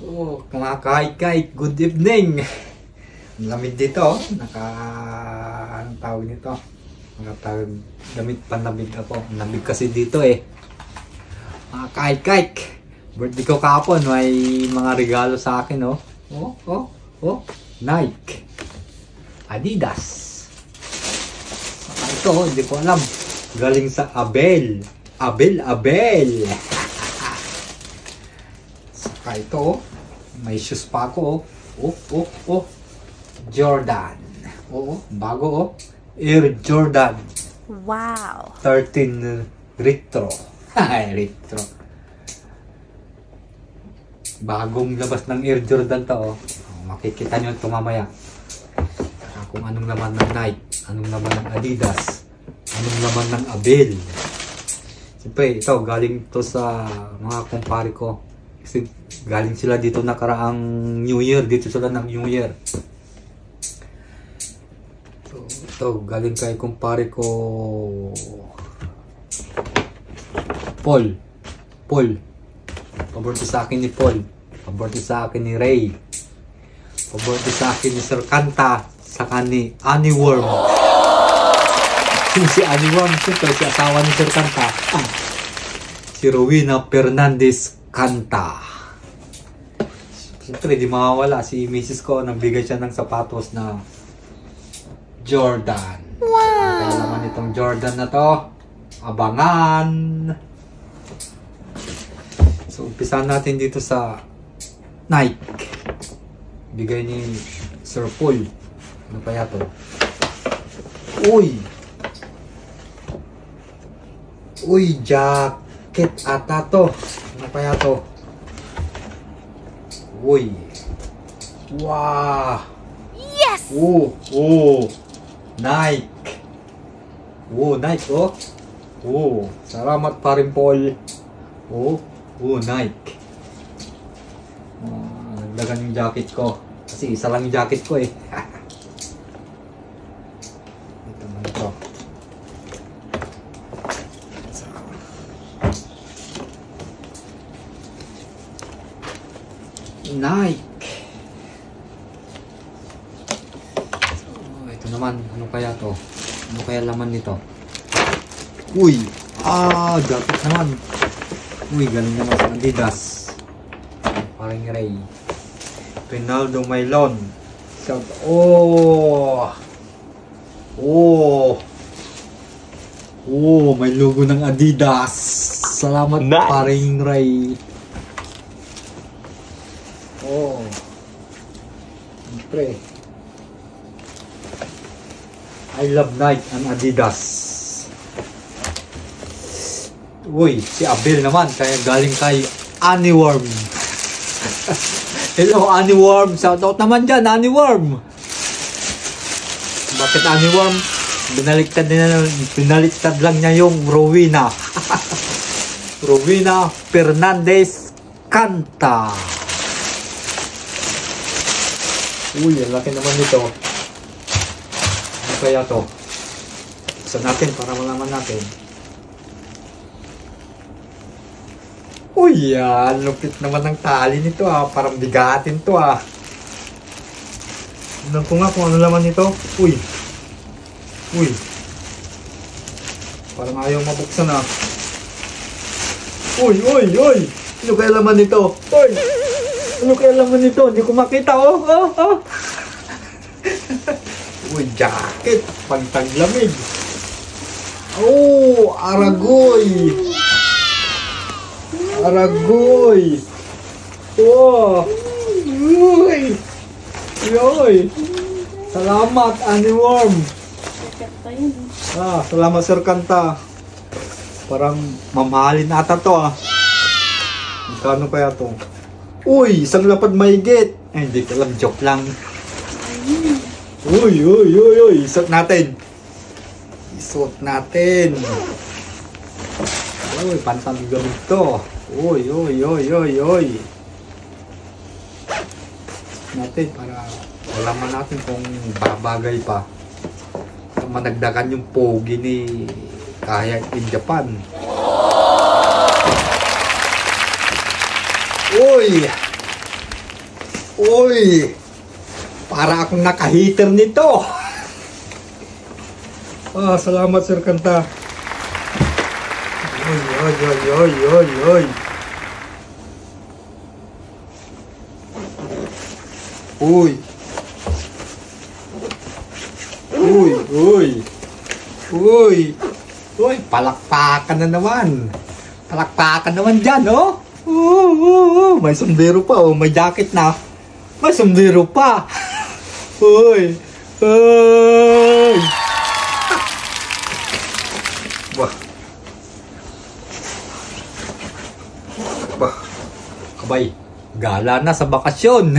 Oh, mga kahit-kahit, good evening. Ang lamig dito, anong tawag nito? Damit panlamig ako. Ang lamig kasi dito eh. Mga kahit-kahit, birthday ko kahapon, may mga regalo sa akin oh. Nike, Adidas. Ito, hindi ko alam. Galing sa Abel. Abel. Saka ito, may shoes pa ako. Jordan. Bago Air Jordan. Wow. 13 Retro. Retro. Bagong labas ng Air Jordan to. Makikita nyo ito mamaya. Saka kung anong laman ng Nike, anong laman ng Adidas, anong laman ng Abel. Siyempre, ito, galing to sa mga kumpare ko. Kasi galing sila dito nakaraang New Year. Dito sila ng New Year. So, ito, galing kay kumpare ko Paul. Paborito sa akin ni Paul. Paborito sa akin ni Ray. Paborito sa akin ni Sir Kanta. Saka ni Annie Worm. Si Annie Worm, siyempre si asawa ni Sir Kanta. Si Rowena Fernandez Kanta. Siyempre di mawawala. Si Mrs. ko nagbigay siya ng sapatos na Jordan. Wow! Kaya naman itong Jordan na to, abangan. So, umpisahan natin dito sa Nike. Bigay ni Sir Paul. Ano kaya to? Uy, jacket ata to. Ano kaya to? Uy. Wow. Yes! Nike. Nike salamat pa rin Paul. Nike. Nagdagan yung jacket ko. Kasi isa lang yung jacket ko eh. Ito naman ito. Nike. Ito naman. Ano kaya to? Ano kaya laman nito? Jacket naman. Galing naman sa Adidas. Parang Ray. Ronaldo Mailon. Shout. May logo ng Adidas. Salamat nice. Parang Ray. Siyempre. I love Nike and Adidas. Si Abel naman, kaya galing kay Annie Worm. Hello Annie Worm, shoutout naman dyan Annie Worm. Bakit Annie Worm? Binaliktad lang niya yung Rowena. Rowena Fernandez Kanta. Ang laki naman nito. Ano kaya to? Buksan natin para malaman natin. Lupit naman ng tali nito parang bigatin to Tignan ko nga kung ano laman nito. Parang ayaw mabuksan Ano kaya laman nito? Ano kaya laman nito? Hindi ko makita Jacket pangtaglamig. Aragoy. Salamat Annie Worm. Salamat Sir Kanta. Parang mamahalin ata to Magkano kaya to? Isang lapad mahigit. Hindi ko alam, joke lang. Isuot natin. Pantang gamit to. Natin para alaman natin kung babagay pa. Managdagan yung pogi ni Kaya in Japan. Uy! Para akong naka-heater nito. Salamat Sir Kanta. Oy, oy, oy, oy, oy, oy. Uy. Uy, uy. Uy. Uy, palakpakan na naman. Palakpakan naman dyan, oh. May sombrero pa, oh. May jacket na. May sombrero pa. Uy. Uy. Bah. Bah. Abay, gala na sa bakasyon.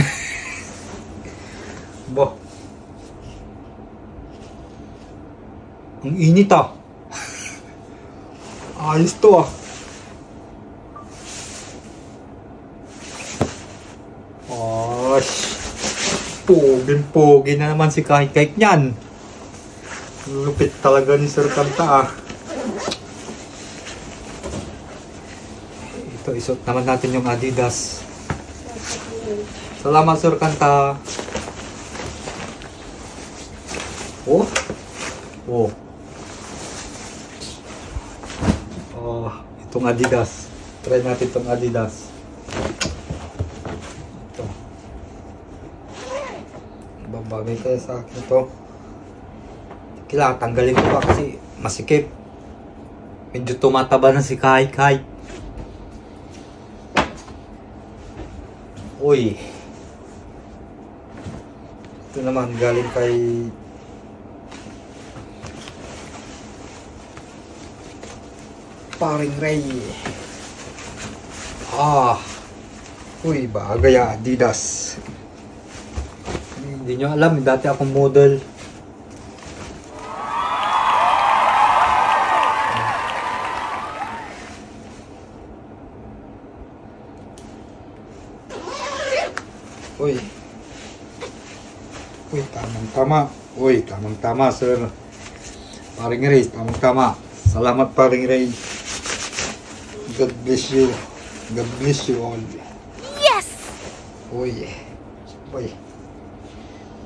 Bah. Ang init ah. Ayos to ah. Pogin-pogi na naman si Kahit niyan. Lupit talaga ni Sir Kanta ah. Ito, isuot naman natin yung Adidas. Salamat Sir Kanta. Oh. Oh. Oh, itong Adidas. Try natin itong Adidas. Ito. Babagay kaya sa akin ito. Kailangan tanggalin ko pa kasi masikip. Medyo tumataba na si Kahit. Uy. Ito naman galing kay Paring Ray. Uy, bagay Adidas. Hindi nyo alam, dati akong model. Uy. Uy, tamang-tama. Uy, tamang-tama, sir. Paring Ray, tamang-tama. Salamat, Paring Ray. God bless you. God bless you all. Yes! Uy. Uy.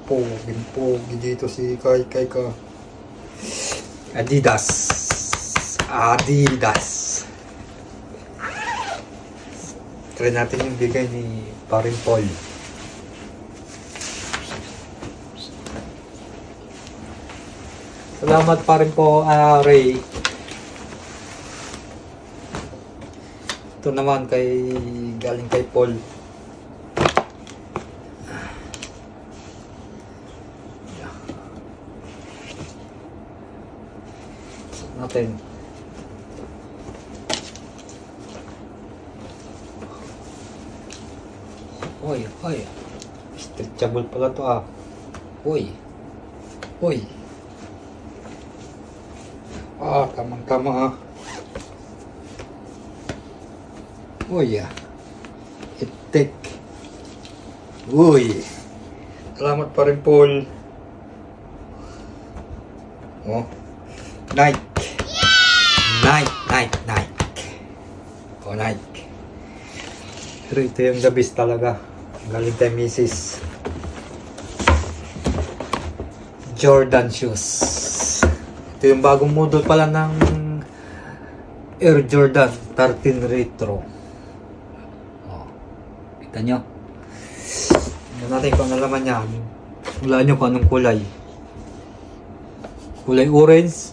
Pogi dito si Kahit ka. Adidas. Try natin yung bigay ni Paring Paul. Salamat Paring po, Ray. Ito naman galing kay Paul. Natin. Uy. Stretchable pala to ah. Uy. Tamang-tama ah. Uy ah. Itik. Uy. Salamat pa rin Paul. Oh. Nike. Oh, Nike. Pero ito yung the best talaga. Galing kay Mrs. Jordan shoes. Ito yung bagong model pala ng Air Jordan 13 Retro. Oh, kita nyo. Tignan natin kung ano laman niya. Hulaan nyo kung anong kulay. Kulay orange,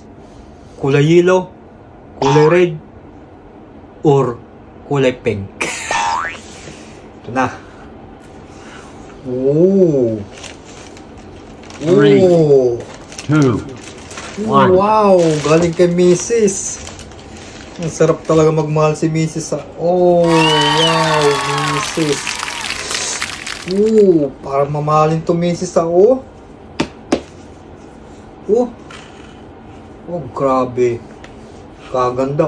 kulay yellow, kulay red, or kulay pink. Ito na. Oh. 3, 2, 1. Wow, galing kay Mrs. Ang sarap talaga magmahal si Mrs. Oh, wow, Mrs. Parang mamahalin to Mrs. Oh, grabe. Kaganda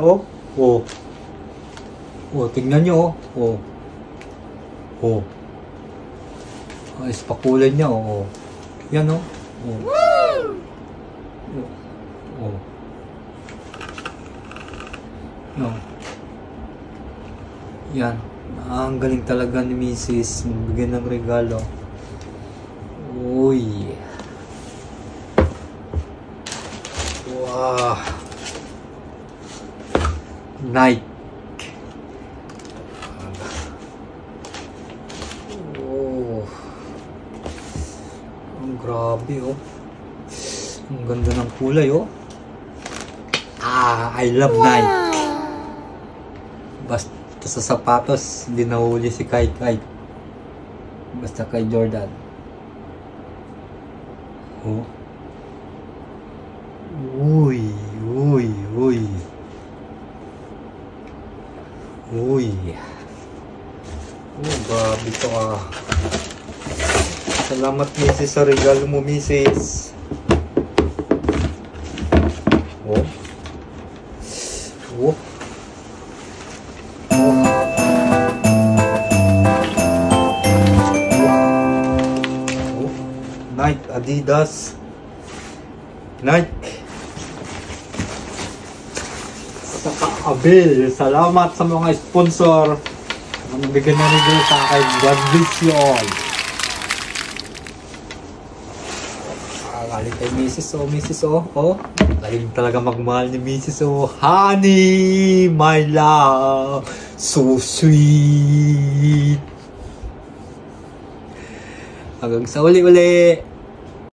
tingnan nyo ayos pa kulay niya yan yan Ang galing talaga ni Mrs. magbigay ng regalo. Uy. Wow. Nike. Oh. Ang grabe oh. Ang ganda ng kulay oh. I love Nike. Basta sa sapatos, hindi nahuli si Kai. Basta kay Jordan. Oh. Uy. Oh, grabe to ah. Salamat Mrs. sa regalo mo, Mrs. Oh. Nike, Adidas, Nike, saka Abel. Salamat sa mga sponsor na nabigyan na rin sa akin. God bless you all. Galing kay Mrs. Galing talaga magmahal ni Mrs. Honey, my love, so sweet. Hanggang sa uli-uli.